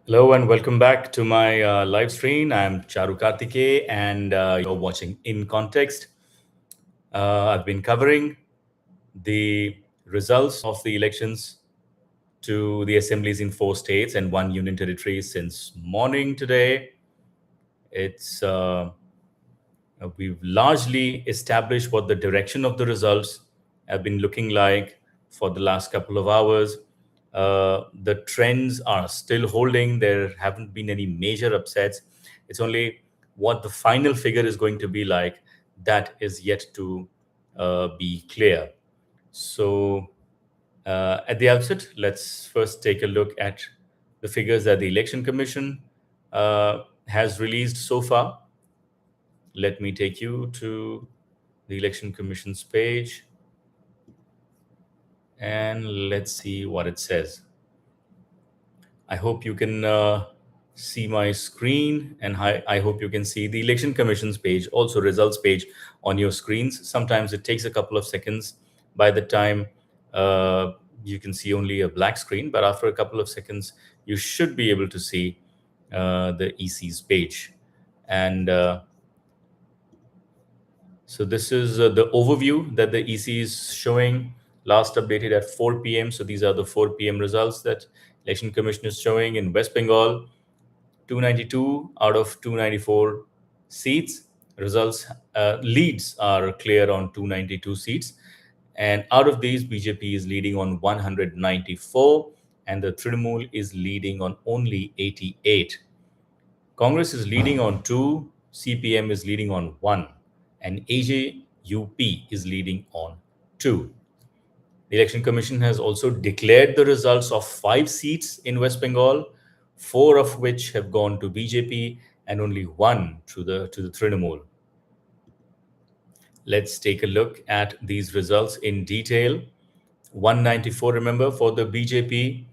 Hello and welcome back to my live stream. I'm Charu Karthike and you're watching In Context. I've been covering the results of the elections to the assemblies in 4 states and 1 union territory since morning today. It's We've largely established what the direction of the results have been looking like for the last couple of hours. The trends are still holding. There haven't been any major upsets. It's only what the final figure is going to be like that is yet to be clear. So, at the outset, let's first take a look at the figures that the Election Commission has released so far. Let me take you to the Election Commission's page and let's see what it says. I hope you can see my screen, and I hope you can see the Election Commission's page, also results page on your screens. Sometimes it takes a couple of seconds. By the time you can see only a black screen, but after a couple of seconds, you should be able to see the EC's page. And So this is the overview that the EC is showing, last updated at 4 p.m. So these are the 4 p.m. results that Election Commission is showing in West Bengal. 292 out of 294 seats. Results leads are clear on 292 seats. And out of these, BJP is leading on 194 and the Trinamool is leading on only 88. Congress is leading on 2, CPM is leading on 1, and AJUP is leading on 2. The Election Commission has also declared the results of 5 seats in West Bengal, 4 of which have gone to BJP and only 1 to the Trinamool. Let's take a look at these results in detail. 194, remember, for the BJP.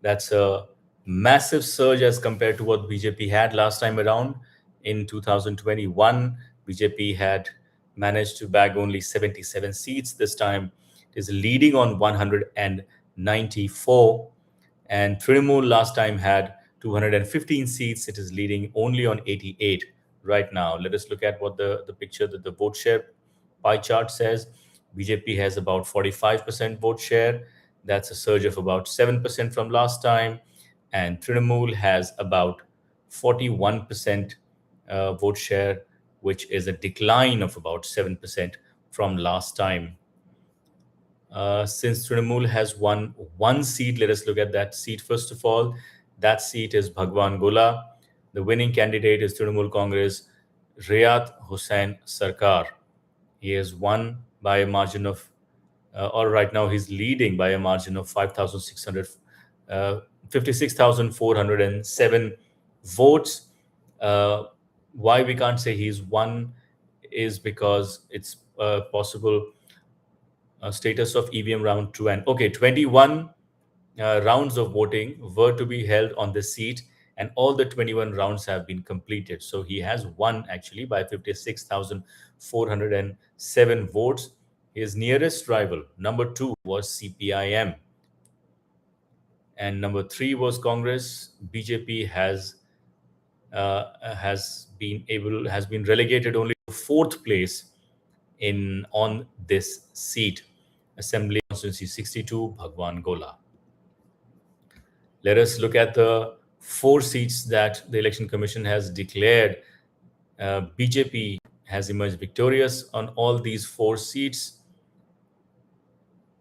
That's a massive surge as compared to what BJP had last time around. In 2021, BJP had managed to bag only 77 seats. This time it is leading on 194. And Trinamool last time had 215 seats. It is leading only on 88 right now. Let us look at what the picture that the vote share pie chart says. BJP has about 45% vote share. That's a surge of about 7% from last time. And Trinamool has about 41% vote share, which is a decline of about 7% from last time. Since Trinamool has won 1 seat, let us look at that seat first of all. That seat is Bhagwan Gola. The winning candidate is Trinamool Congress Riyat Hussain Sarkar. He has won by a margin of, or right now he's leading by a margin of 56,407 votes. Why we can't say he's won is because it's possible status of EVM round 2 and okay, 21 rounds of voting were to be held on the seat, and all the 21 rounds have been completed. So he has won actually by 56,407 votes. His nearest rival, number 2, was CPIM, and number 3 was Congress. BJP has been relegated only to fourth place in on this seat, Assembly Constituency 62, Bhagwan Gola. Let us look at the 4 seats that the Election Commission has declared. BJP has emerged victorious on all these 4 seats.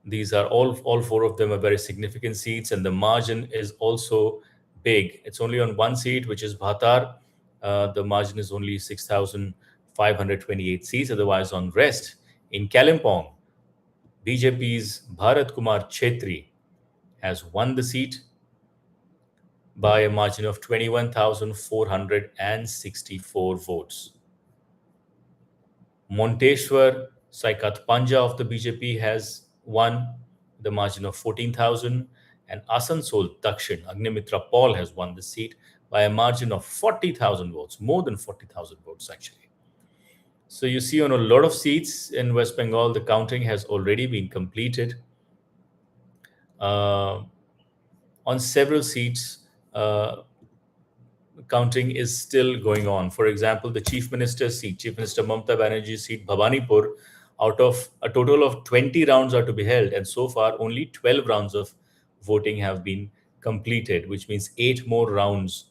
These are all 4 of them are very significant seats, and the margin is also big. It's only on 1 seat, which is Bhatar. The margin is only 6,528 seats. Otherwise, on rest in Kalimpong, BJP's Bharat Kumar Chetri has won the seat by a margin of 21,464 votes. Monteshwar Saikat Panja of the BJP has won the margin of 14,000, and Asansol Dakshin Agnimitra Paul has won the seat by a margin of 40,000 votes, more than 40,000 votes actually. So you see, on a lot of seats in West Bengal, the counting has already been completed. On several seats, counting is still going on. For example, the Chief Minister's seat, Chief Minister Mamata Banerjee's seat, Bhawanipur, out of a total of 20 rounds are to be held, and so far only 12 rounds of voting have been completed, which means 8 more rounds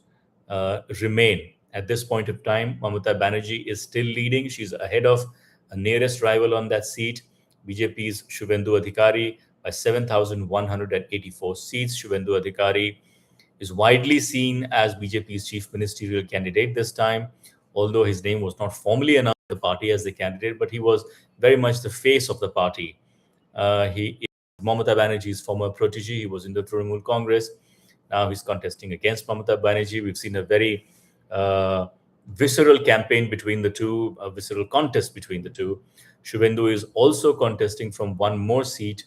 remain. At this point of time, Mamata Banerjee is still leading. She's ahead of a nearest rival on that seat, BJP's Shubhendu Adhikari, by 7,184 seats. Shubhendu Adhikari is widely seen as BJP's chief ministerial candidate this time, although his name was not formally announced by the party as the candidate, but he was very much the face of the party. He is Mamata Banerjee's former protege. He was in the Trinamool Congress. Now he's contesting against Mamata Banerjee. We've seen a very visceral campaign between the two, a visceral contest between the two. Shubhendu is also contesting from one more seat,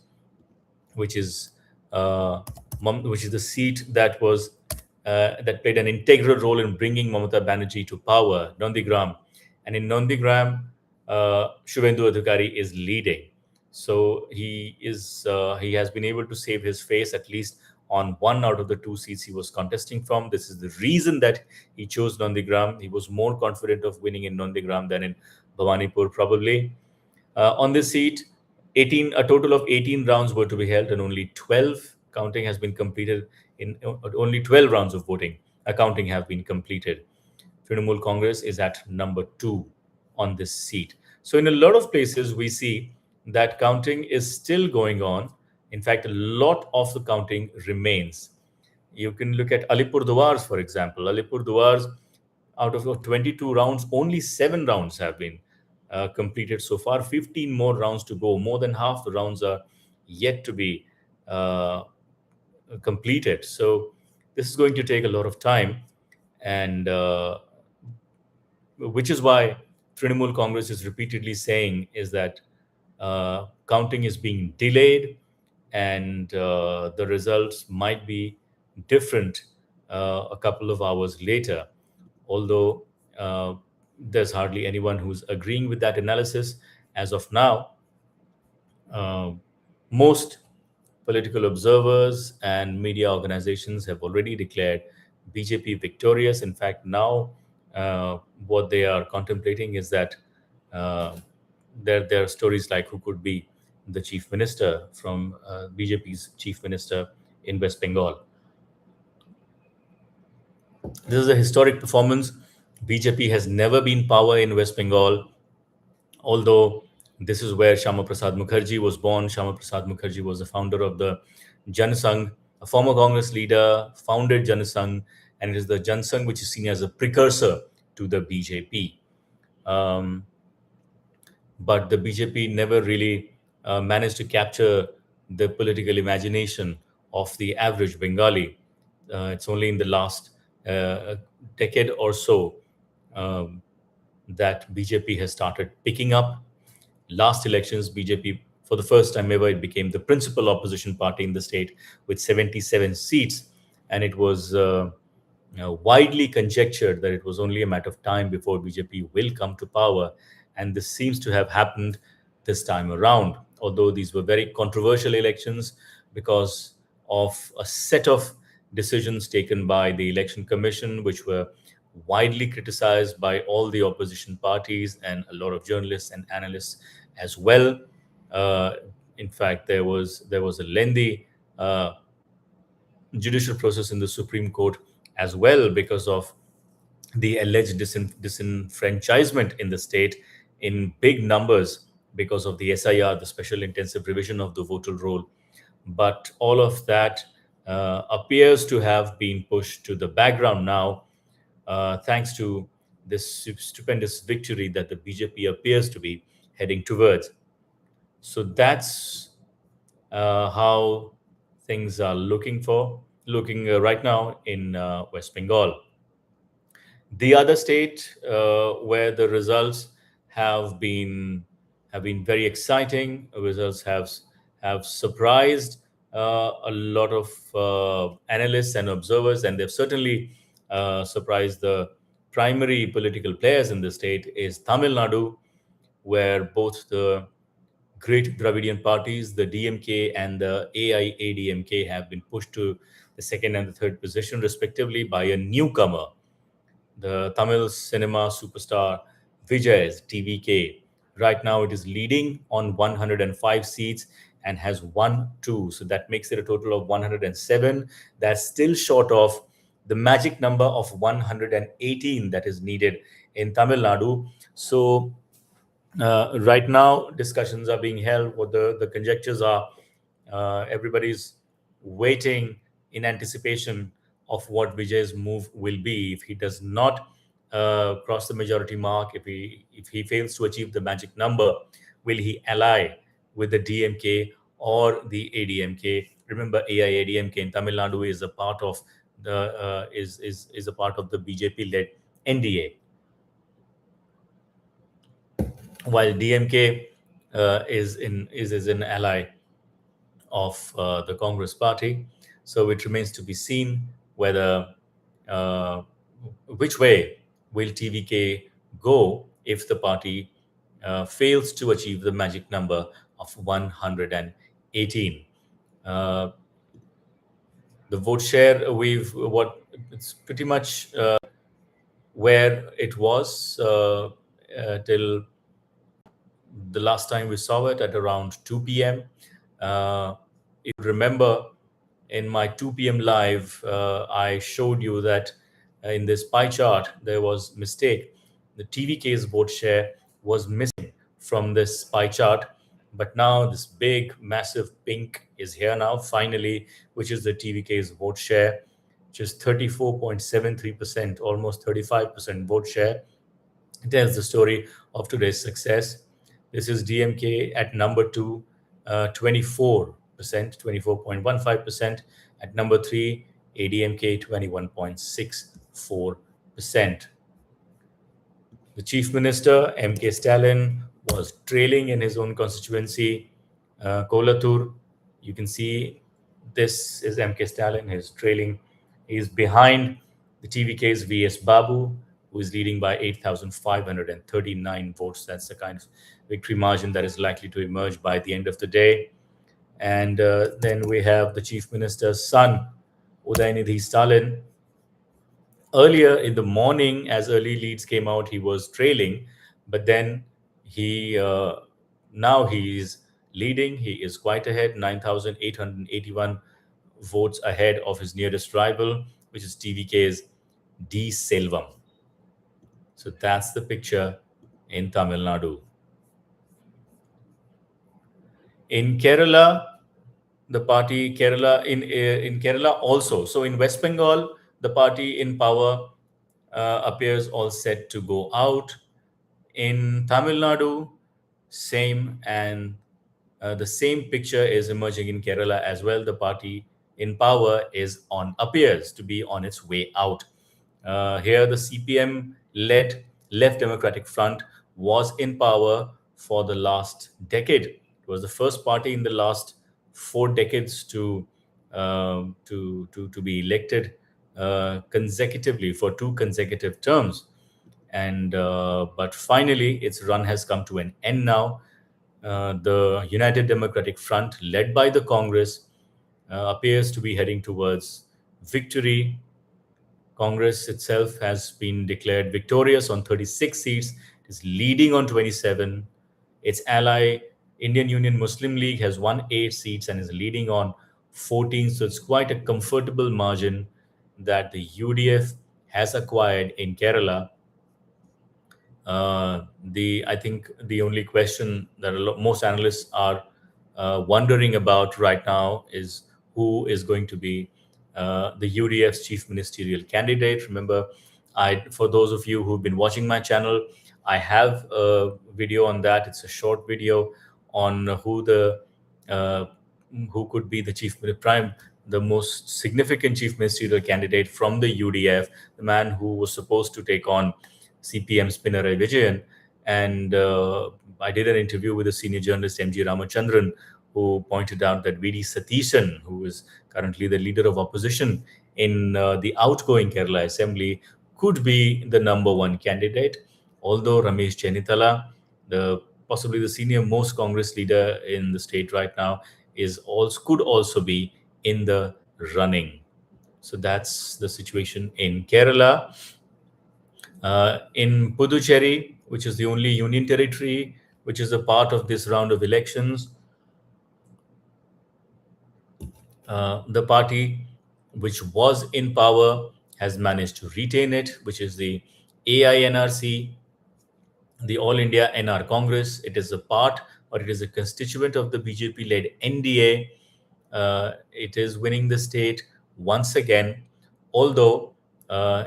which is the seat that was that played an integral role in bringing Mamata Banerjee to power, Nandigram. And in Nandigram, Shubhendu Adhikari is leading. So he has been able to save his face at least on one out of the 2 seats he was contesting from. This is the reason that he chose Nandigram. He was more confident of winning in Nandigram than in Bhawanipur, probably. On this seat, a total of 18 rounds were to be held, and only 12 counting has been completed. In only 12 rounds of voting, counting have been completed. Trinamool Congress is at number 2 on this seat. So in a lot of places, we see that counting is still going on. In fact, a lot of the counting remains. You can look at Alipurduars, for example. Alipurduars, out of 22 rounds, only 7 rounds have been completed so far. 15 more rounds to go. More than half the rounds are yet to be completed. So this is going to take a lot of time, and which is why Trinamool Congress is repeatedly saying is that counting is being delayed, and the results might be different a couple of hours later. Although there's hardly anyone who's agreeing with that analysis as of now. Most political observers and media organizations have already declared BJP victorious. In fact, now what they are contemplating is that there are stories like who could be the chief minister from BJP's chief minister in West Bengal. This is a historic performance. BJP has never been power in West Bengal, although this is where Shama Prasad Mukherjee was born. Shama Prasad Mukherjee was the founder of the Janasangh, a former Congress leader, founded Janasangh, and it is the Janasangh which is seen as a precursor to the BJP. But the BJP never really managed to capture the political imagination of the average Bengali. It's only in the last decade or so that BJP has started picking up. Last elections, BJP, for the first time ever, it became the principal opposition party in the state with 77 seats. And it was widely conjectured that it was only a matter of time before BJP will come to power. And this seems to have happened this time around, although these were very controversial elections because of a set of decisions taken by the Election Commission, which were widely criticized by all the opposition parties and a lot of journalists and analysts as well. In fact, there was a lengthy judicial process in the Supreme Court as well because of the alleged disenfranchisement in the state in big numbers because of the SIR, the Special Intensive Revision of the voter roll. But all of that appears to have been pushed to the background now, thanks to this stupendous victory that the BJP appears to be heading towards. So that's how things are looking right now in West Bengal. The other state where the results have been very exciting, results have surprised a lot of analysts and observers, and they've certainly surprised the primary political players in the state, is Tamil Nadu, where both the great Dravidian parties, the DMK and the AIADMK, have been pushed to the second and the third position, respectively, by a newcomer, the Tamil cinema superstar Vijay's TVK. Right now, it is leading on 105 seats and has won two. So that makes it a total of 107. That's still short of the magic number of 118 that is needed in Tamil Nadu. So right now, discussions are being held. What the conjectures are, everybody's waiting in anticipation of what Vijay's move will be. If he does not cross the majority mark, if he fails to achieve the magic number, will he ally with the DMK or the ADMK? Remember, AIADMK in Tamil Nadu is a part of is a part of the BJP-led NDA, while DMK is an ally of the Congress Party. So it remains to be seen whether uh, which way will TVK go if the party fails to achieve the magic number of 118. Uh, the vote share, we've what it's pretty much where it was till the last time we saw it at around 2 p.m. If you remember, in my 2 p.m. live, I showed you that in this pie chart, there was mistake. The TVK's vote share was missing from this pie chart. But now this big, massive pink is here now, finally, which is the TVK's vote share, which is 34.73%, almost 35% vote share. It tells the story of today's success. This is DMK at number two, 24%, 24.15%. At number three, ADMK, 21.64%. The chief minister, M.K. Stalin, was trailing in his own constituency, Kolathur. You can see this is M.K. Stalin. He's trailing. He's behind the TVK's V.S. Babu, who is leading by 8,539 votes. That's the kind of victory margin that is likely to emerge by the end of the day. And then we have the chief minister's son, Udayanidhi Stalin. Earlier in the morning, as early leads came out, he was trailing, but then he now he's leading. He is quite ahead, 9,881 votes ahead of his nearest rival, which is TVK's D. Selvam. So that's the picture in Tamil Nadu. In Kerala, the party Kerala in Kerala also. So in West Bengal, the party in power appears all set to go out. In Tamil Nadu, same, and the same picture is emerging in Kerala as well. The party in power appears to be on its way out. Here, the CPM-led Left Democratic Front was in power for the last decade. It was the first party in the last 4 decades to be elected consecutively for 2 consecutive terms. And but finally, its run has come to an end now. The United Democratic Front, led by the Congress, appears to be heading towards victory. Congress itself has been declared victorious on 36 seats. It is leading on 27. Its ally, Indian Union Muslim League, has won 8 seats and is leading on 14. So it's quite a comfortable margin that the UDF has acquired in Kerala. The I think the only question that most analysts are wondering about right now is who is going to be the UDF's chief ministerial candidate. Remember, for those of you who've been watching my channel, I have a video on that. It's a short video on uh, who could be the the most significant chief ministerial candidate from the UDF, the man who was supposed to take on CPM's Pinarayi Vijayan. And I did an interview with a senior journalist, M.G. Ramachandran, who pointed out that V.D. Satishan, who is currently the leader of opposition in the outgoing Kerala Assembly, could be the number one candidate. Although Ramesh Chenitala, possibly the senior most Congress leader in the state right now, could also be in the running. So that's the situation in Kerala. In Puducherry, which is the only union territory which is a part of this round of elections, the party which was in power has managed to retain it, which is the AINRC, the All India NR Congress. It is a part or it is a constituent of the BJP led NDA. It is winning the state once again, although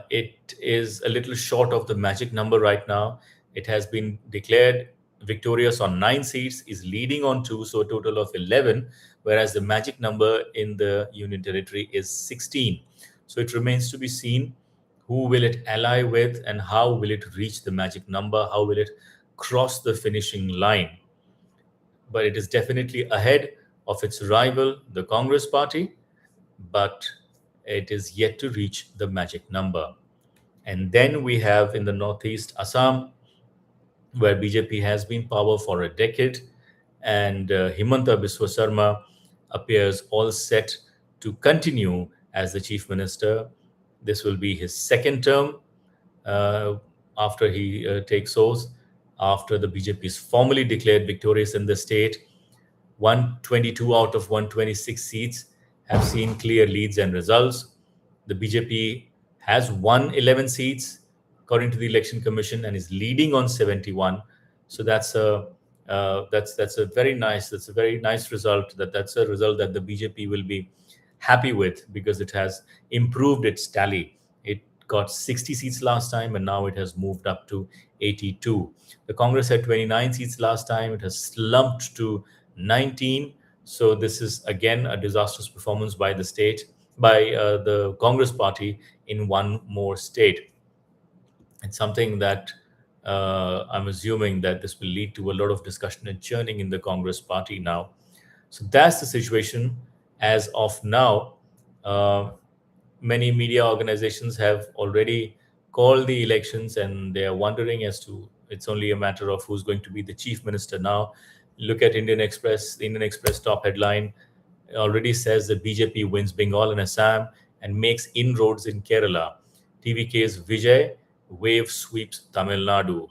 it is a little short of the magic number right now. It has been declared victorious on 9 seats, is leading on 2, so a total of 11, whereas the magic number in the Union Territory is 16. So it remains to be seen who will it ally with and how will it reach the magic number, how will it cross the finishing line. But it is definitely ahead of its rival, the Congress Party, but it is yet to reach the magic number. And then we have in the northeast Assam, where BJP has been power for a decade, and Himanta Biswa Sarma appears all set to continue as the chief minister. This will be his second term uh, after he takes oath, after the BJP is formally declared victorious in the state. 122 out of 126 seats have seen clear leads and results. The BJP has won 11 seats according to the Election Commission and is leading on 71. So that's a very nice result. That's a result that the BJP will be happy with because it has improved its tally. It got 60 seats last time and now it has moved up to 82. The Congress had 29 seats last time. It has slumped to 19. So this is again a disastrous performance by the state, by the Congress party in one more state. It's something that I'm assuming that this will lead to a lot of discussion and churning in the Congress party now. So that's the situation as of now. Uh, Many media organizations have already called the elections and they are wondering as to it's only a matter of who's going to be the chief minister now. Look at Indian Express. The Indian Express top headline already says that BJP wins Bengal and Assam and makes inroads in Kerala. TVK's Vijay wave sweeps Tamil Nadu.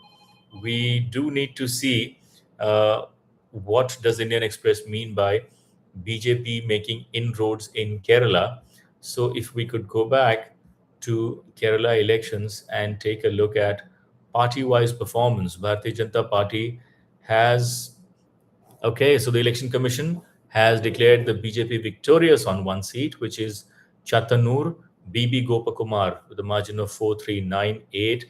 We do need to see what does Indian Express mean by BJP making inroads in Kerala. So if we could go back to Kerala elections and take a look at party-wise performance, Bharatiya Janata Party has Okay, so the Election Commission has declared the BJP victorious on one seat, which is Chatanur BB Gopakumar with a margin of 4398.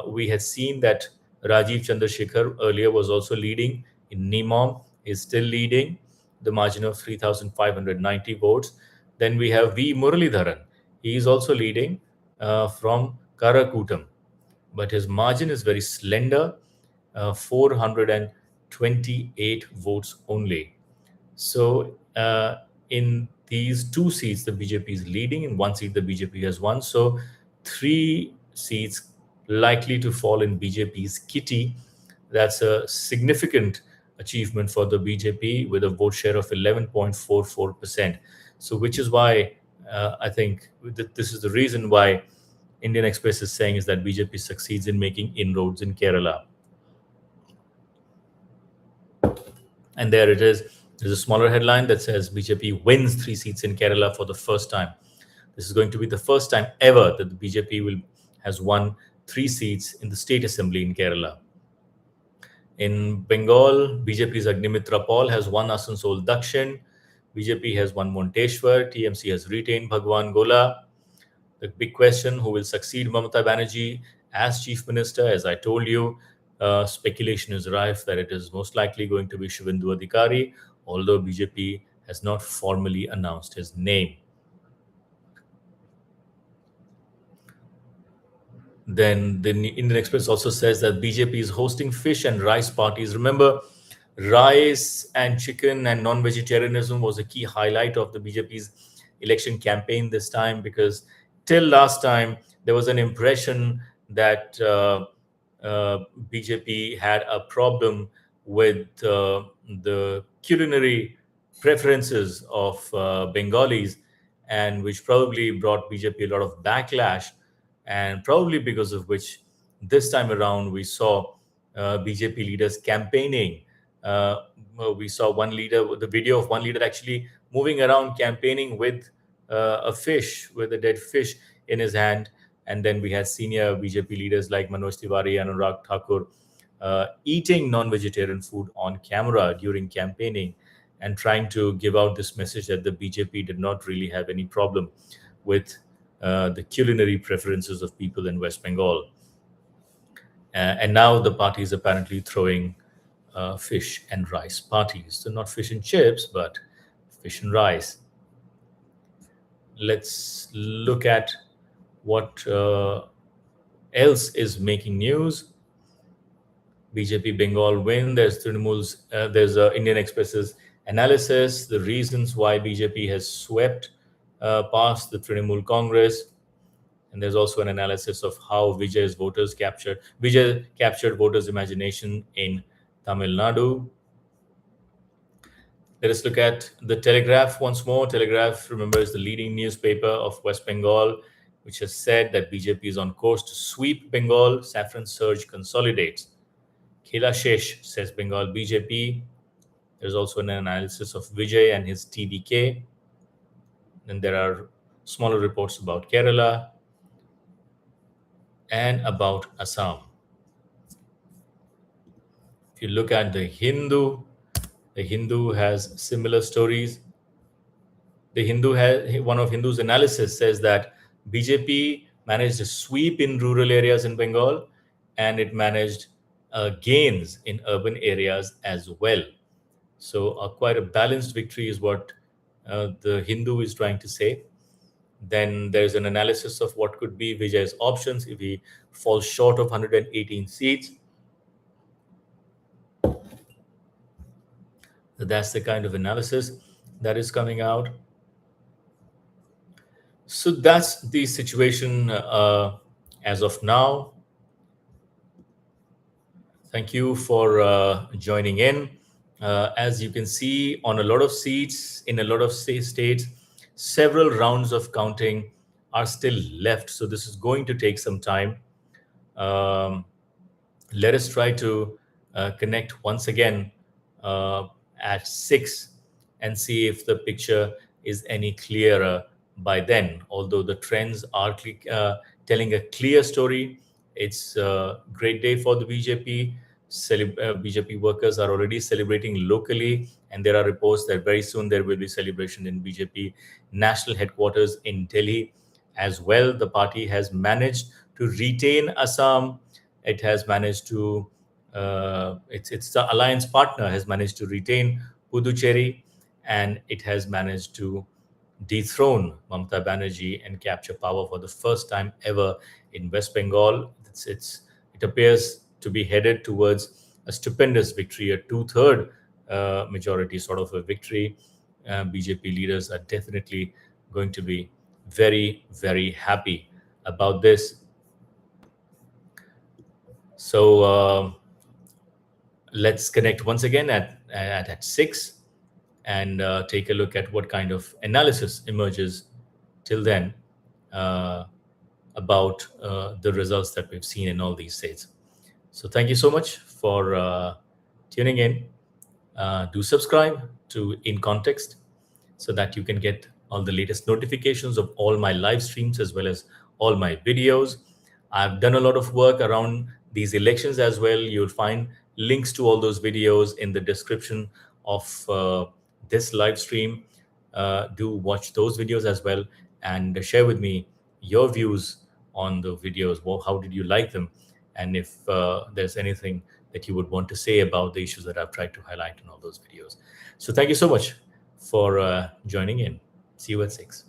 We had seen that Rajiv Chandrasekhar earlier was also leading in Nimom, is still leading, the margin of 3,590 votes. Then we have V. Muralidharan. He is also leading from Karakutam, but his margin is very slender, 428 votes only. So in these 2 seats, the BJP is leading. In 1 seat, the BJP has won. So 3 seats likely to fall in BJP's kitty. That's a significant achievement for the BJP with a vote share of 11.44%. So which is why I think this is the reason why Indian Express is saying is that BJP succeeds in making inroads in Kerala. And there it is. There's a smaller headline that says BJP wins 3 seats in Kerala for the first time. This is going to be the first time ever that the BJP has won 3 seats in the state assembly in Kerala. In Bengal, BJP's Agnimitra Paul has won Asansol Dakshin. BJP has won Monteshwar. TMC has retained Bhagwan Gola. The big question, who will succeed Mamata Banerjee as chief minister? As I told you, speculation is rife that it is most likely going to be Shivendu Adhikari, although BJP has not formally announced his name. Then the Indian Express also says that BJP is hosting fish and rice parties. Remember, rice and chicken and non-vegetarianism was a key highlight of the BJP's election campaign this time, because till last time there was an impression that BJP had a problem with the culinary preferences of Bengalis, and which probably brought BJP a lot of backlash. and probably because of which this time around we saw BJP leaders campaigning. We saw one leader, the video of one leader actually moving around campaigning with a fish, with a dead fish in his hand. And then we had senior BJP leaders like Manoj Tiwari and Anurag Thakur eating non-vegetarian food on camera during campaigning and trying to give out this message that the BJP did not really have any problem with the culinary preferences of people in West Bengal. And now the party is apparently throwing fish and rice parties. So not fish and chips, but fish and rice. Let's look at what else is making news. BJP Bengal win. There's Trinamool's, there's Indian Express's analysis, the reasons why BJP has swept past the Trinamool Congress. And there's also an analysis of how Vijay captured voters' imagination in Tamil Nadu. Let us look at the Telegraph once more. Telegraph, remember, is the leading newspaper of West Bengal, which has said that BJP is on course to sweep Bengal. Saffron surge consolidates. Khela Shesh, says Bengal BJP. There's also an analysis of Vijay and his TDK. Then there are smaller reports about Kerala and about Assam. If you look at the Hindu has similar stories. The Hindu has, one of Hindu's analysis says that BJP managed a sweep in rural areas in Bengal, and it managed gains in urban areas as well. So quite a balanced victory is what the Hindu is trying to say. Then there's an analysis of what could be Vijay's options if he falls short of 118 seats. So that's the kind of analysis that is coming out. So that's the situation as of now. Thank you for joining in. As you can see, on a lot of seats in a lot of states, several rounds of counting are still left. So this is going to take some time. Let us try to connect once again at 6 and see if the picture is any clearer by then. Although the trends are telling a clear story, it's a great day for the BJP. BJP workers are already celebrating locally, and there are reports that very soon there will be celebration in BJP national headquarters in Delhi as well. The party has managed to retain Assam. It has managed to, its alliance partner has managed to retain Puducherry, and it has managed to dethrone Mamata Banerjee and capture power for the first time ever in West Bengal. It appears to be headed towards a stupendous victory, a two-third majority sort of a victory. BJP leaders are definitely going to be very, very happy about this. So let's connect once again at 6 and take a look at what kind of analysis emerges till then about the results that we've seen in all these states. So thank you so much for tuning in. Do subscribe to In Context so that you can get all the latest notifications of all my live streams as well as all my videos. I've done a lot of work around these elections as well. You'll find links to all those videos in the description of this live stream. Do watch those videos as well and share with me your views on the videos. Well, how did you like them? And if there's anything that you would want to say about the issues that I've tried to highlight in all those videos. So thank you so much for joining in. See you at 6.